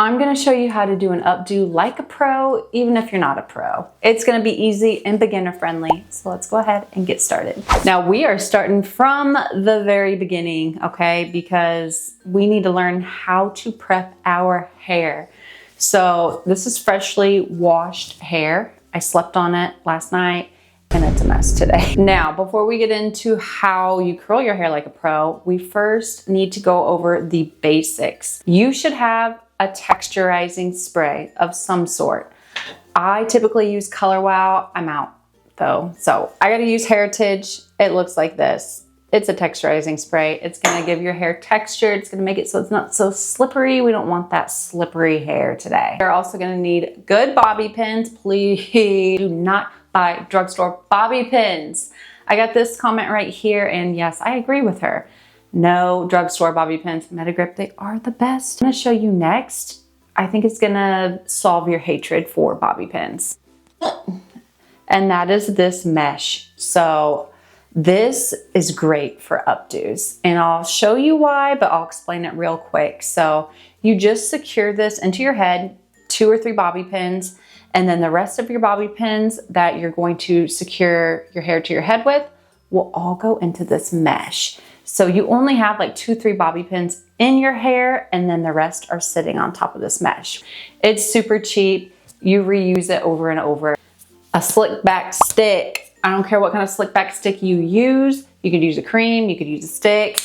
I'm gonna show you how to do an updo like a pro, even if you're not a pro. It's gonna be easy and beginner friendly. So let's go ahead and get started. Now we are starting from the very beginning, okay? Because we need to learn how to prep our hair. So this is freshly washed hair. I slept on it last night and it's a mess today. Now, before we get into how you curl your hair like a pro, we first need to go over the basics. You should have a texturizing spray of some sort. I typically use ColorWOW. I'm out though. So I gotta use Heritage. It looks like this. It's a texturizing spray. It's gonna give your hair texture. It's gonna make it so it's not so slippery. We don't want that slippery hair today. You're also gonna need good bobby pins. Please do not buy drugstore bobby pins. I got this comment right here, and yes, I agree with her. No drugstore bobby pins. Metagrip, they are the best. I'm gonna show you next. I think it's gonna solve your hatred for bobby pins. And that is this mesh. So this is great for updos. And I'll show you why, but I'll explain it real quick. So you just secure this into your head, 2 or 3 bobby pins, and then the rest of your bobby pins that you're going to secure your hair to your head with will all go into this mesh. So you only have like 2-3 bobby pins in your hair, and then the rest are sitting on top of this mesh. It's super cheap. You reuse it over and over. A slick back stick. I don't care what kind of slick back stick you use. You could use a cream, you could use a stick.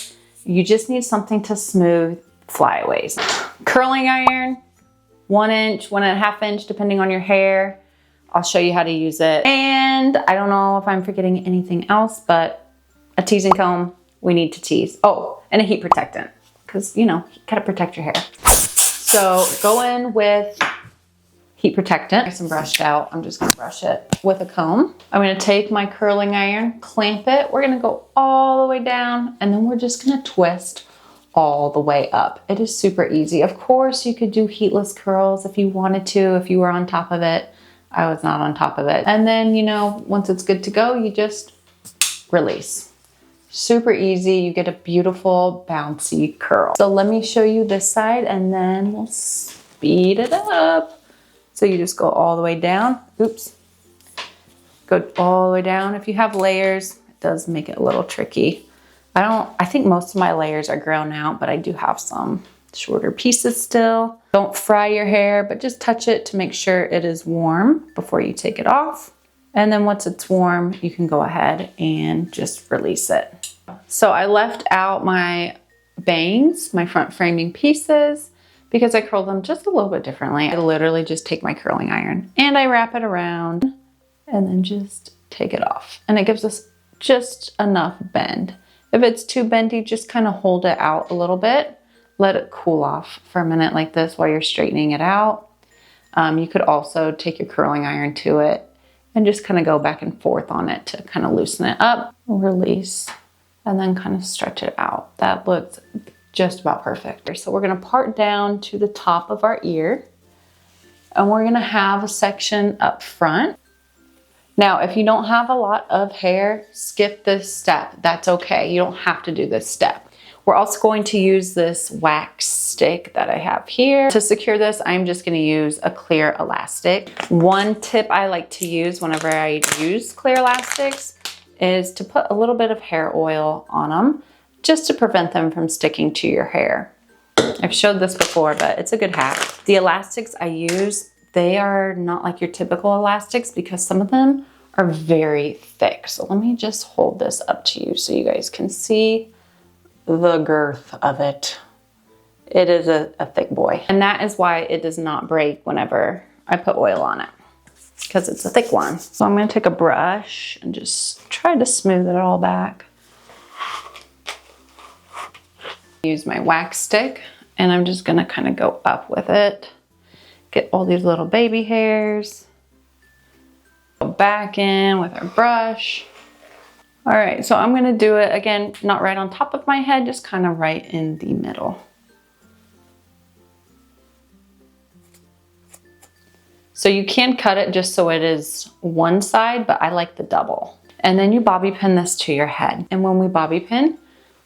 You just need something to smooth flyaways. Curling iron, 1 inch, 1.5 inch, depending on your hair. I'll show you how to use it. And I don't know if I'm forgetting anything else, but a teasing comb. We need to tease. Oh, and a heat protectant, because you gotta protect your hair. So go in with heat protectant. Nice and brushed out. I'm just gonna brush it with a comb. I'm gonna take my curling iron, clamp it. We're gonna go all the way down, and then we're just gonna twist all the way up. It is super easy. Of course, you could do heatless curls if you wanted to, if you were on top of it. I was not on top of it. And then, once it's good to go, you just release. Super easy. You get a beautiful bouncy curl. So let me show you this side and then we'll speed it up. So you just go all the way down. Oops. Go all the way down. If you have layers, it does make it a little tricky. I think most of my layers are grown out, but I do have some shorter pieces still. Don't fry your hair, but just touch it to make sure it is warm before you take it off. And then once it's warm, you can go ahead and just release it. So I left out my bangs, my front framing pieces, because I curl them just a little bit differently. I literally just take my curling iron and I wrap it around and then just take it off. And it gives us just enough bend. If it's too bendy, just kind of hold it out a little bit. Let it cool off for a minute like this while you're straightening it out. You could also take your curling iron to it and just kind of go back and forth on it to kind of loosen it up, release, and then kind of stretch it out. That looks just about perfect. So we're gonna part down to the top of our ear, and we're gonna have a section up front. Now, if you don't have a lot of hair, skip this step. That's okay. You don't have to do this step. We're also going to use this wax stick that I have here. To secure this, I'm just gonna use a clear elastic. One tip I like to use whenever I use clear elastics is to put a little bit of hair oil on them, just to prevent them from sticking to your hair. I've showed this before, but it's a good hack. The elastics I use, they are not like your typical elastics because some of them are very thick. So let me just hold this up to you so you guys can see the girth of it. It is a thick boy. And that is why it does not break whenever I put oil on it, because it's a thick one. So I'm gonna take a brush and just try to smooth it all back. Use my wax stick and I'm just gonna kind of go up with it. Get all these little baby hairs. Go back in with our brush. All right, so I'm gonna do it again, not right on top of my head, just kind of right in the middle. So you can cut it just so it is one side, but I like the double. And then you bobby pin this to your head. And when we bobby pin,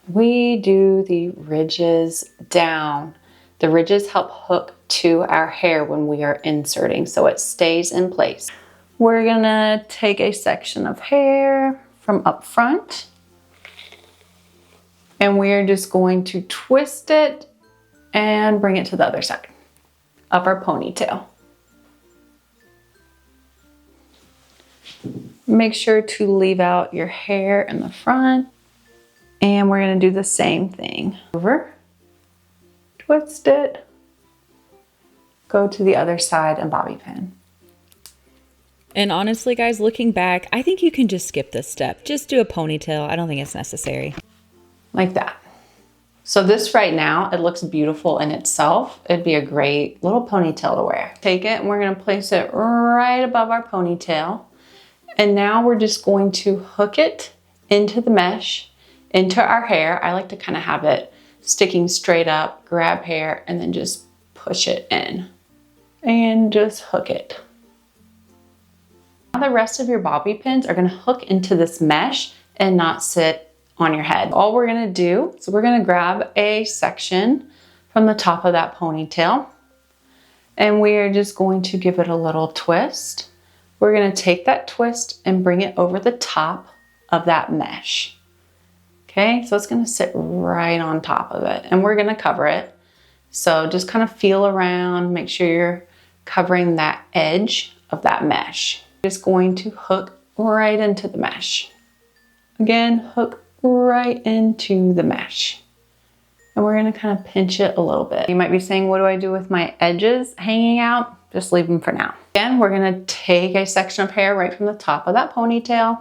we do the ridges down. The ridges help hook to our hair when we are inserting, so it stays in place. We're gonna take a section of hair from up front, and we're just going to twist it and bring it to the other side of our ponytail. Make sure to leave out your hair in the front. And we're gonna do the same thing. Over, twist it, go to the other side and bobby pin. And honestly, guys, looking back, I think you can just skip this step. Just do a ponytail. I don't think it's necessary. Like that. So this right now, it looks beautiful in itself. It'd be a great little ponytail to wear. Take it and we're gonna place it right above our ponytail. And now we're just going to hook it into the mesh, into our hair. I like to kind of have it sticking straight up, grab hair, and then just push it in. And just hook it. Now the rest of your bobby pins are gonna hook into this mesh and not sit on your head. All we're gonna do is we're gonna grab a section from the top of that ponytail, and we're just going to give it a little twist. We're gonna take that twist and bring it over the top of that mesh. Okay, so it's gonna sit right on top of it, and we're gonna cover it. So just kind of feel around, make sure you're covering that edge of that mesh. Just going to hook right into the mesh. Again, hook right into the mesh. And we're gonna kind of pinch it a little bit. You might be saying, what do I do with my edges hanging out? Just leave them for now. Again, we're gonna take a section of hair right from the top of that ponytail.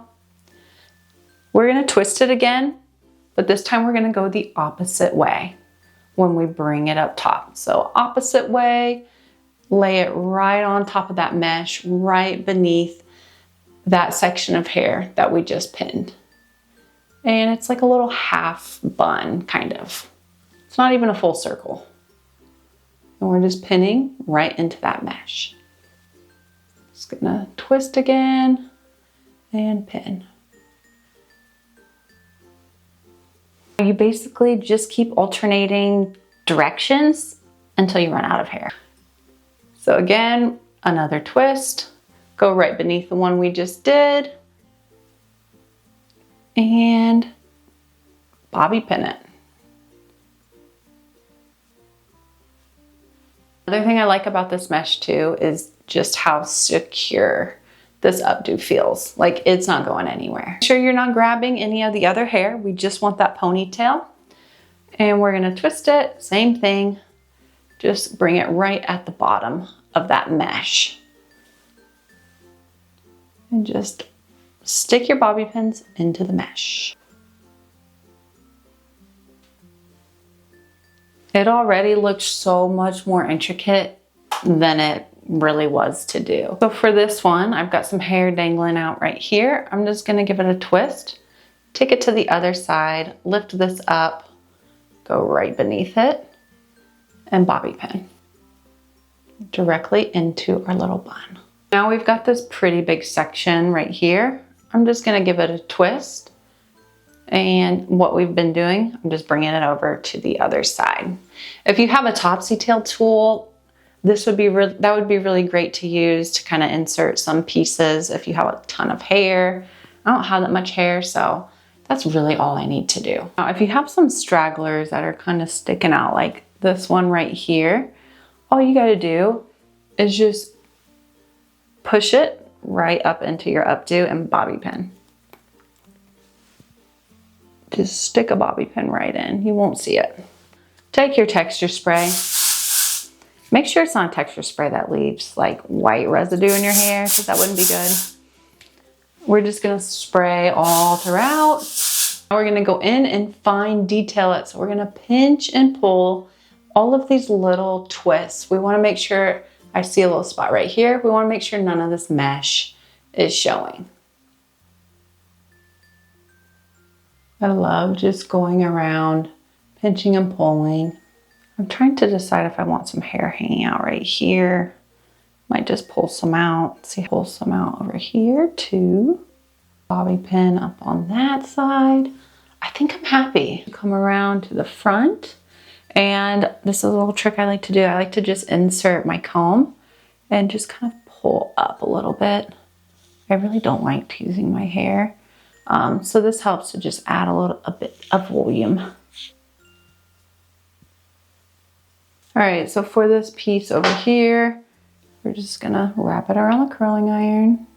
We're gonna twist it again, but this time we're gonna go the opposite way when we bring it up top. So opposite way, lay it right on top of that mesh, right beneath that section of hair that we just pinned. And it's like a little half bun, kind of. It's not even a full circle. And we're just pinning right into that mesh. Just gonna twist again and pin. You basically just keep alternating directions until you run out of hair. So again, another twist, go right beneath the one we just did, and bobby pin it. Another thing I like about this mesh too is just how secure this updo feels. Like it's not going anywhere. Make sure you're not grabbing any of the other hair. We just want that ponytail. And we're gonna twist it, same thing. Just bring it right at the bottom of that mesh. And just stick your bobby pins into the mesh. It already looks so much more intricate than it really was to do. So for this one, I've got some hair dangling out right here. I'm just gonna give it a twist, take it to the other side, lift this up, go right beneath it, and bobby pin directly into our little bun. Now we've got this pretty big section right here. I'm just gonna give it a twist, and what we've been doing, I'm just bringing it over to the other side. If you have a topsy tail tool, that would be really great to use to kind of insert some pieces if you have a ton of hair. I don't have that much hair, so that's really all I need to do. Now, if you have some stragglers that are kind of sticking out, like this one right here, all you gotta do is just push it right up into your updo and bobby pin. Just stick a bobby pin right in. You won't see it. Take your texture spray. Make sure it's not a texture spray that leaves like white residue in your hair, because that wouldn't be good. We're just gonna spray all throughout. Now we're gonna go in and fine detail it. So we're gonna pinch and pull all of these little twists. We wanna make sure, I see a little spot right here. We wanna make sure none of this mesh is showing. I love just going around, pinching and pulling. I'm trying to decide if I want some hair hanging out right here. Might just pull some out. See, pull some out over here too. Bobby pin up on that side. I think I'm happy. Come around to the front And this is a little trick I like to do. I like to just insert my comb and just kind of pull up a little bit. I really don't like teasing my hair. So this helps to just add a bit of volume. All right, so for this piece over here, we're just gonna wrap it around the curling iron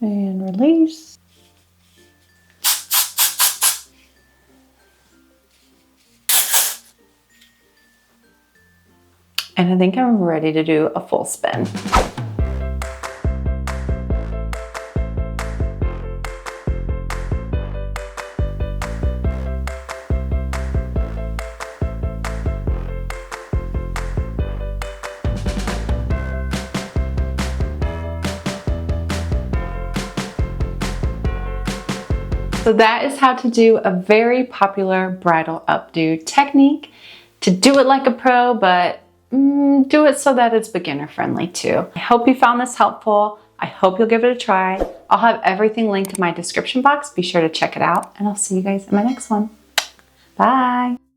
and release. And I think I'm ready to do a full spin. So that is how to do a very popular bridal updo technique. To do it like a pro, but do it so that it's beginner friendly too. I hope you found this helpful. I hope you'll give it a try. I'll have everything linked in my description box. Be sure to check it out, and I'll see you guys in my next one. Bye.